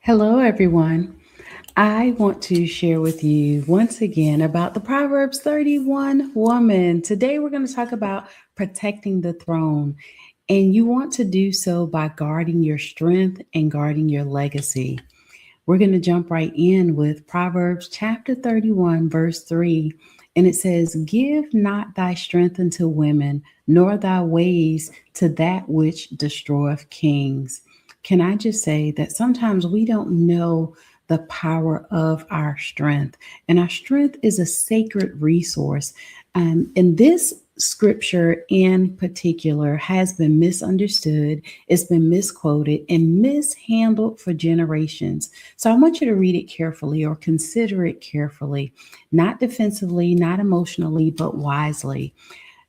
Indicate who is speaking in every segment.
Speaker 1: Hello, everyone. I want to share with you once again about the Proverbs 31 woman. Today, we're going to talk about protecting the throne, and you want to do so by guarding your strength and guarding your legacy. We're going to jump right in with Proverbs chapter 31, verse 3. And it says, "Give not thy strength unto women, nor thy ways to that which destroyeth kings." Can I just say that sometimes we don't know the power of our strength, and our strength is a sacred resource. And this scripture in particular has been misunderstood, it's been misquoted, and mishandled for generations. So I want you to read it carefully or consider it carefully, not defensively, not emotionally, but wisely.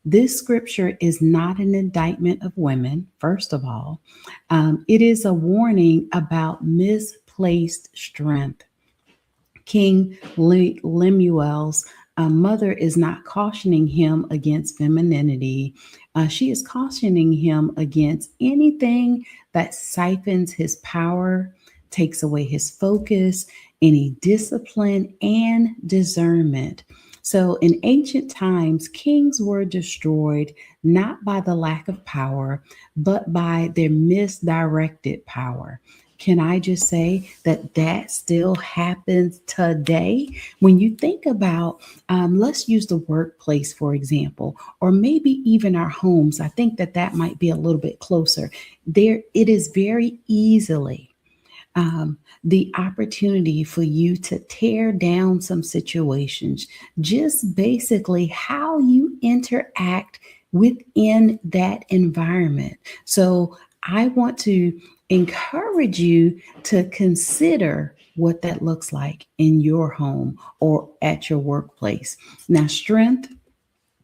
Speaker 1: This scripture is not an indictment of women, first of all. It is a warning about misplaced strength. King Lemuel's mother is not cautioning him against femininity. She is cautioning him against anything that siphons his power, takes away his focus, any discipline and discernment. So, in ancient times, kings were destroyed not by the lack of power, but by their misdirected power. Can I just say that that still happens today? When you think about, let's use the workplace, for example, or maybe even our homes, I think that that might be a little bit closer. There, it is very easily the opportunity for you to tear down some situations, just basically how you interact within that environment. So I want to encourage you to consider what that looks like in your home or at your workplace. Now, strength,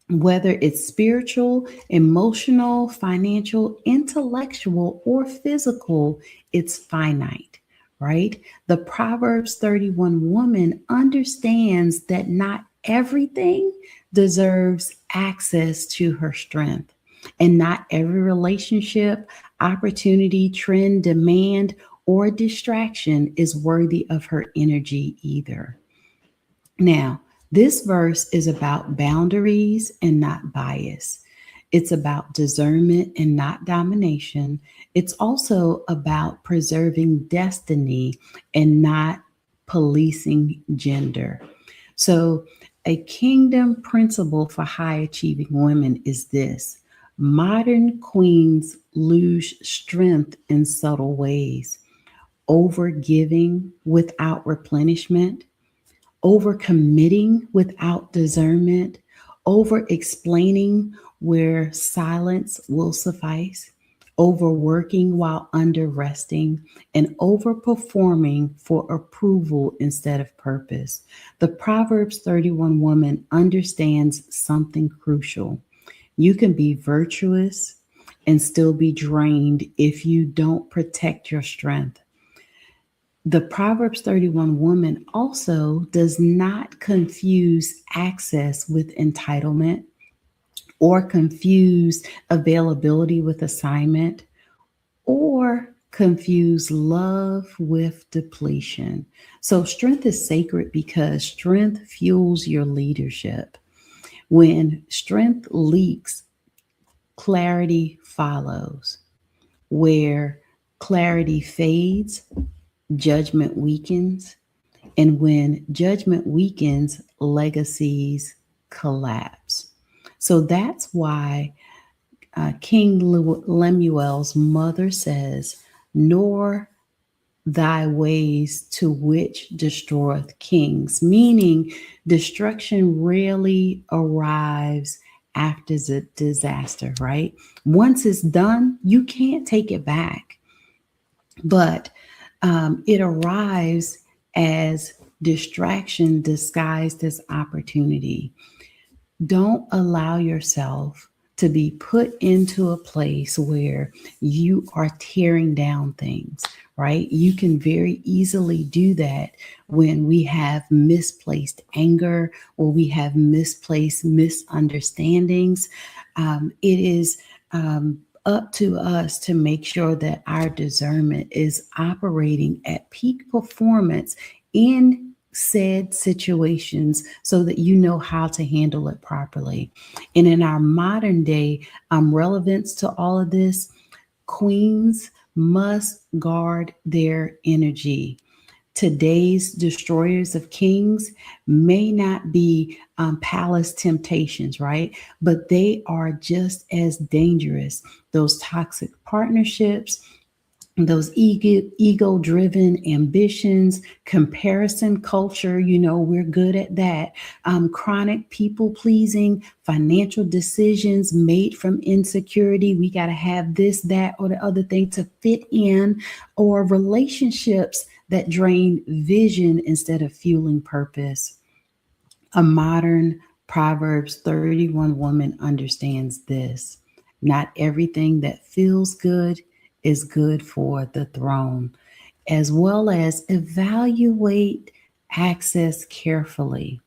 Speaker 1: whether it's spiritual, emotional, financial, intellectual, or physical, it's finite, right? The Proverbs 31 woman understands that not everything deserves access to her strength, and not every relationship, opportunity, trend, demand, or distraction is worthy of her energy either. Now, this verse is about boundaries and not bias. It's about discernment and not domination. It's also about preserving destiny and not policing gender. So, a kingdom principle for high achieving women is this: modern queens lose strength in subtle ways, over giving without replenishment, over committing without discernment, over explaining where silence will suffice, overworking while under resting, and overperforming for approval instead of purpose. The Proverbs 31 woman understands something crucial. You can be virtuous and still be drained if you don't protect your strength. The Proverbs 31 woman also does not confuse access with entitlement or confuse availability with assignment or confuse love with depletion. So, strength is sacred because strength fuels your leadership. When strength leaks, clarity follows. Where clarity fades, judgment weakens. And when judgment weakens, legacies collapse. So that's why King Lemuel's mother says, "Nor thy ways to which destroyeth kings," meaning destruction rarely arrives after the disaster, right? Once it's done, you can't take it back. But it arrives as distraction disguised as opportunity. Don't allow yourself to be put into a place where you are tearing down things, right? You can very easily do that when we have misplaced anger or we have misplaced misunderstandings. It is up to us to make sure that our discernment is operating at peak performance in said situations so that you know how to handle it properly. And in our modern day relevance to all of this, queens must guard their energy. Today's destroyers of kings may not be palace temptations, right? But they are just as dangerous. Those toxic partnerships, those ego driven ambitions, comparison culture, we're good at that. Chronic people pleasing, financial decisions made from insecurity. We got to have this, that, or the other thing to fit in, or relationships that drain vision instead of fueling purpose. A modern Proverbs 31 woman understands this. Not everything that feels good is good for the throne, as well as evaluate access carefully.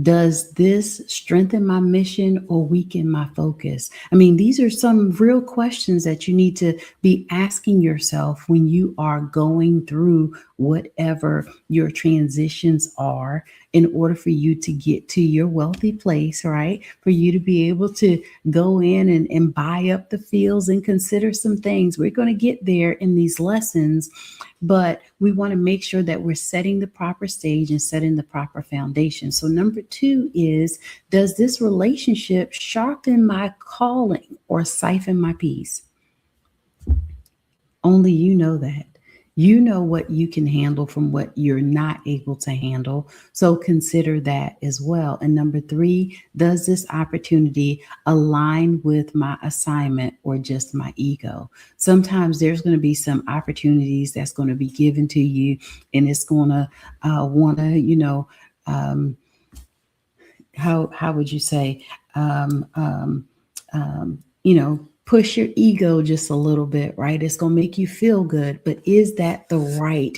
Speaker 1: Does this strengthen my mission or weaken my focus? I mean, these are some real questions that you need to be asking yourself when you are going through whatever your transitions are in order for you to get to your wealthy place, right? For you to be able to go in and buy up the fields and consider some things. We're going to get there in these lessons, but we want to make sure that we're setting the proper stage and setting the proper foundation. So, number two is, does this relationship sharpen my calling or siphon my peace? Only you know that. You know what you can handle from what you're not able to handle. So consider that as well. And number three, does this opportunity align with my assignment or just my ego? Sometimes there's going to be some opportunities that's going to be given to you, and it's going to want to, um, how would you say, um, um, push your ego just a little bit, right? It's going to make you feel good, but is that the right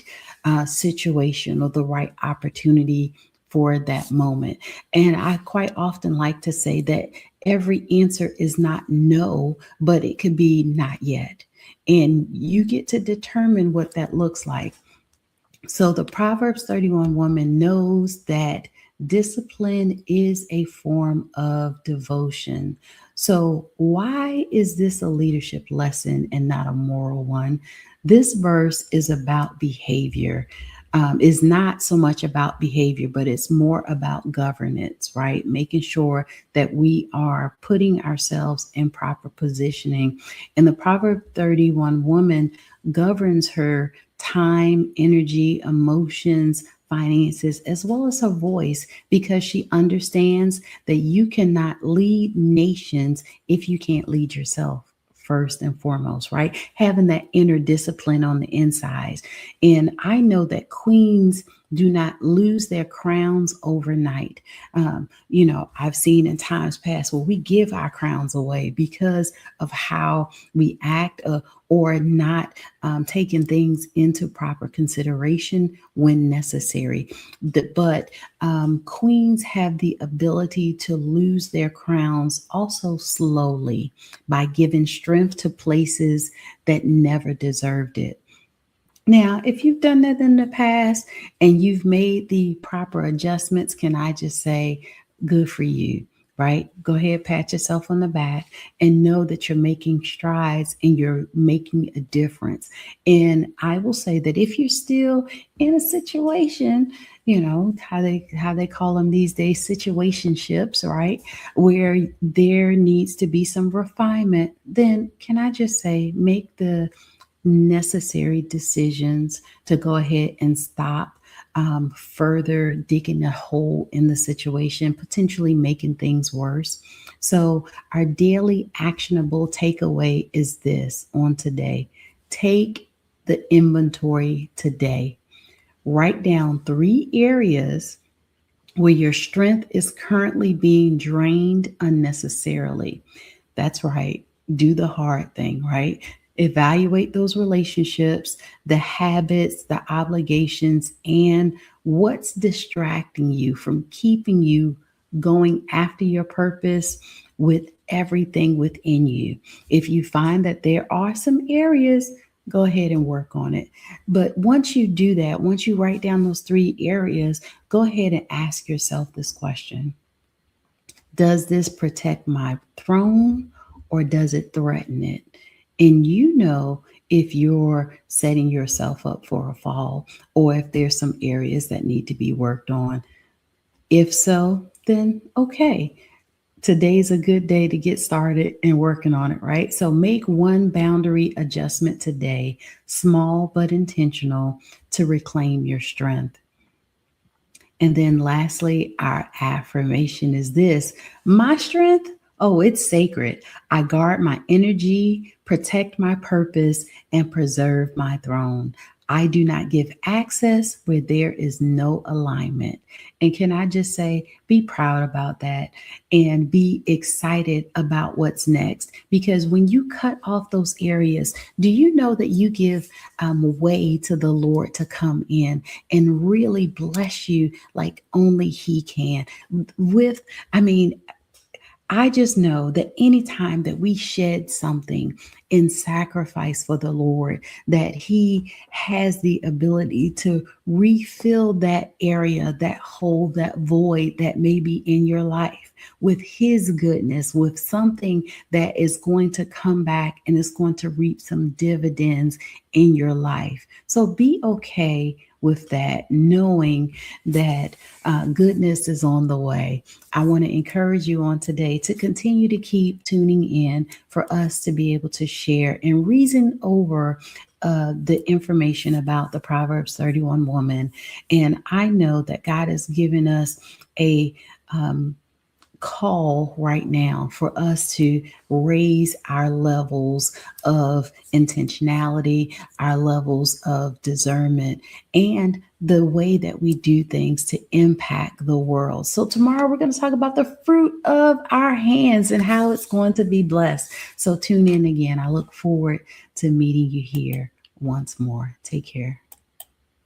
Speaker 1: situation or the right opportunity for that moment? And I quite often like to say that every answer is not no, but it could be not yet. And you get to determine what that looks like. So the Proverbs 31 woman knows that discipline is a form of devotion. So, why is this a leadership lesson and not a moral one? This verse is about behavior. Is not so much about behavior, but it's more about governance, right? Making sure that we are putting ourselves in proper positioning. And the Proverb 31 woman governs her time, energy, emotions, finances, as well as her voice, because she understands that you cannot lead nations if you can't lead yourself. First and foremost, right? Having that inner discipline on the inside. And I know that queens do not lose their crowns overnight. I've seen in times past where we give our crowns away because of how we act, or not taking things into proper consideration when necessary. But queens have the ability to lose their crowns also slowly by giving strength to places that never deserved it. Now, if you've done that in the past and you've made the proper adjustments, can I just say, good for you, right? Go ahead, pat yourself on the back and know that you're making strides and you're making a difference. And I will say that if you're still in a situation, how they call them these days, situationships, right? Where there needs to be some refinement, then can I just say, make the necessary decisions to go ahead and stop further digging a hole in the situation, potentially making things worse. So, our daily actionable takeaway is this on today: take the inventory today. Write down 3 areas where your strength is currently being drained unnecessarily. That's right. Do the hard thing, right? Evaluate those relationships, the habits, the obligations, and what's distracting you from keeping you going after your purpose with everything within you. If you find that there are some areas, go ahead and work on it. But once you do that, once you write down those 3 areas, go ahead and ask yourself this question: does this protect my throne or does it threaten it? And you know if you're setting yourself up for a fall or if there's some areas that need to be worked on. If so, then okay. Today's a good day to get started and working on it, right? So make one boundary adjustment today, small but intentional, to reclaim your strength. And then lastly, our affirmation is this: my strength, oh, it's sacred. I guard my energy, protect my purpose, and preserve my throne. I do not give access where there is no alignment. And can I just say, be proud about that and be excited about what's next? Because when you cut off those areas, do you know that you give way to the Lord to come in and really bless you like only He can? With, I mean, I just know that anytime that we shed something in sacrifice for the Lord, that He has the ability to refill that area, that hole, that void that may be in your life with His goodness, with something that is going to come back and is going to reap some dividends in your life. So be okay with that, knowing that goodness is on the way. I want to encourage you on today to continue to keep tuning in for us to be able to share and reason over the information about the Proverbs 31 woman. And I know that God has given us a call right now for us to raise our levels of intentionality, our levels of discernment, and the way that we do things to impact the world. So, tomorrow we're going to talk about the fruit of our hands and how it's going to be blessed. So, tune in again. I look forward to meeting you here once more. Take care.